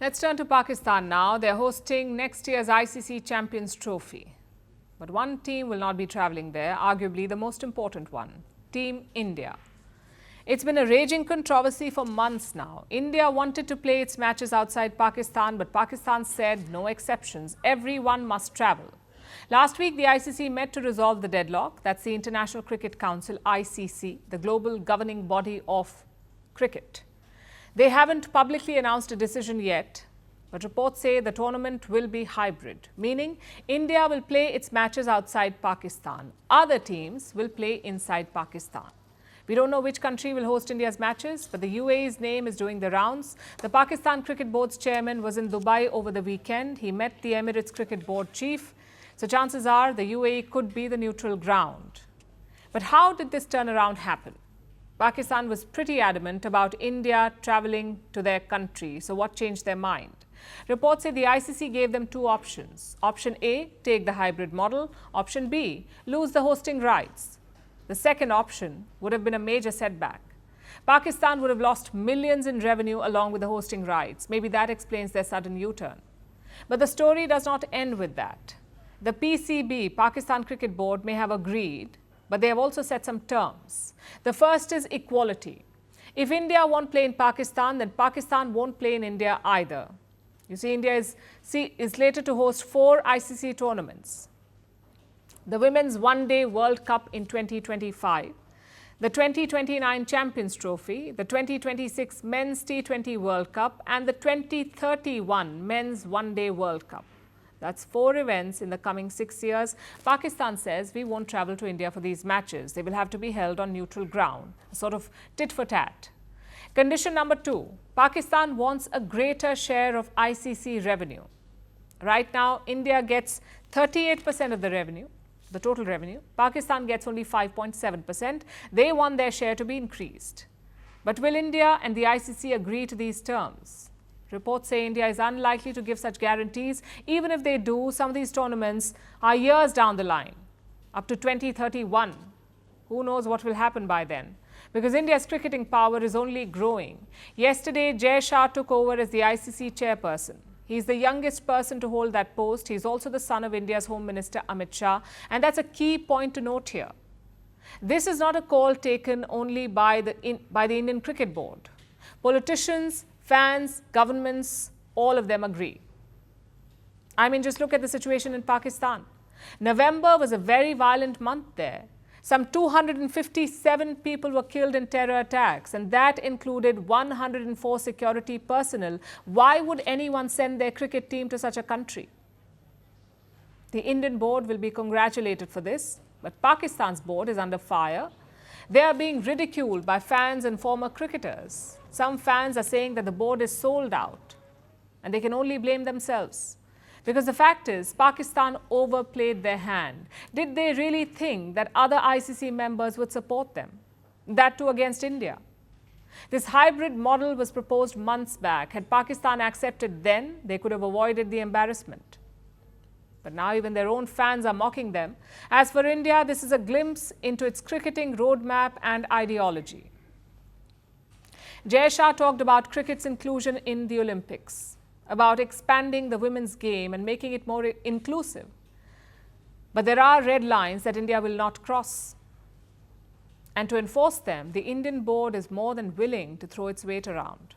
Let's turn to Pakistan now. They're hosting next year's ICC Champions Trophy. But one team will not be travelling there, arguably the most important one, Team India. It's been a raging controversy for months now. India wanted to play its matches outside Pakistan, but Pakistan said no exceptions. Everyone must travel. Last week, the ICC met to resolve the deadlock. That's the International Cricket Council, ICC, the global governing body of cricket. They haven't publicly announced a decision yet, but reports say the tournament will be hybrid, meaning India will play its matches outside Pakistan. Other teams will play inside Pakistan. We don't know which country will host India's matches, but the UAE's name is doing the rounds. The Pakistan Cricket Board's chairman was in Dubai over the weekend. He met the Emirates Cricket Board chief. So chances are the UAE could be the neutral ground. But how did this turnaround happen? Pakistan was pretty adamant about India travelling to their country. So what changed their mind? Reports say the ICC gave them two options. Option A, take the hybrid model. Option B, lose the hosting rights. The second option would have been a major setback. Pakistan would have lost millions in revenue along with the hosting rights. Maybe that explains their sudden U-turn. But the story does not end with that. The PCB, Pakistan Cricket Board, may have agreed, but they have also set some terms. The first is equality. If India won't play in Pakistan, then Pakistan won't play in India either. You see, India is slated to host 4 ICC tournaments. The Women's One-Day World Cup in 2025, the 2029 Champions Trophy, the 2026 Men's T20 World Cup, and the 2031 Men's One-Day World Cup. That's 4 events in the coming 6 years. Pakistan says we won't travel to India for these matches. They will have to be held on neutral ground, a sort of tit for tat. Condition number 2, Pakistan wants a greater share of ICC revenue. Right now, India gets 38% of the revenue, the total revenue. Pakistan gets only 5.7%. They want their share to be increased. But will India and the ICC agree to these terms? Reports say India is unlikely to give such guarantees. Even if they do, some of these tournaments are years down the line, up to 2031. Who knows what will happen by then? Because India's cricketing power is only growing. Yesterday, Jai Shah took over as the ICC chairperson. He's the youngest person to hold that post. He's also the son of India's Home Minister Amit Shah. And that's a key point to note here. This is not a call taken only by the Indian Cricket Board. Politicians, fans, governments, all of them agree. I mean, just look at the situation in Pakistan. November was a very violent month there. Some 257 people were killed in terror attacks, and that included 104 security personnel. Why would anyone send their cricket team to such a country? The Indian board will be congratulated for this, but Pakistan's board is under fire. They are being ridiculed by fans and former cricketers. Some fans are saying that the board is sold out, and they can only blame themselves. Because the fact is, Pakistan overplayed their hand. Did they really think that other ICC members would support them? That too against India. This hybrid model was proposed months back. Had Pakistan accepted then, they could have avoided the embarrassment. But now even their own fans are mocking them. As for India, this is a glimpse into its cricketing roadmap and ideology. Jai Shah talked about cricket's inclusion in the Olympics, about expanding the women's game and making it more inclusive. But there are red lines that India will not cross. And to enforce them, the Indian board is more than willing to throw its weight around.